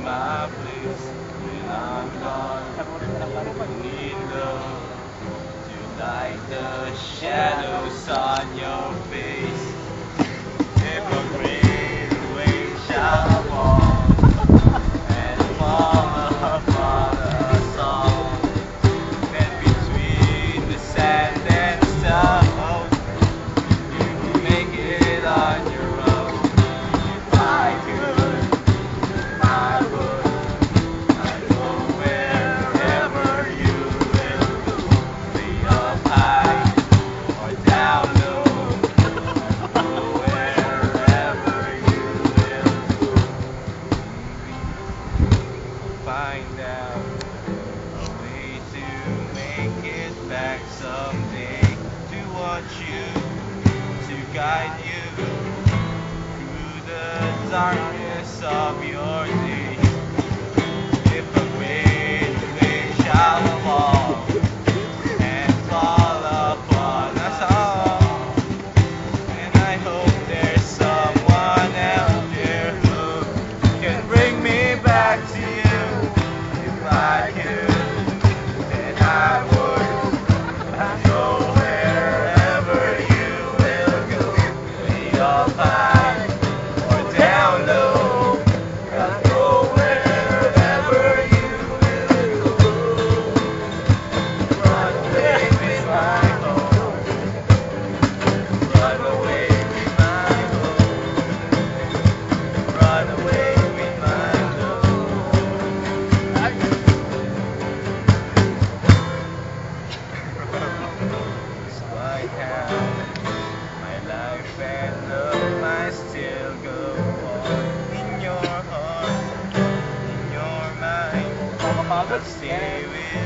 my bliss when I'm gone. Need love to light the shadows on your face. If a great wave shall fall and fall upon us all, and between the sand and stone, you will make it on your own. If I could, I would. I go wherever you will go, be up high or down low. Go wherever you will go. Find out a way to make it back someday. To watch you, to guide you through the darkness of your day. If a great wave shall fall and fall upon us all, and I hope there's someone out there who can bring me back to you. If I could, then I would go wherever you will go. Be up high or down low. I'll go wherever you will go. Run away with my home. Run away with my home. Run away with my love. So I have my life and love might still go on in your heart, in your mind. I'll stay with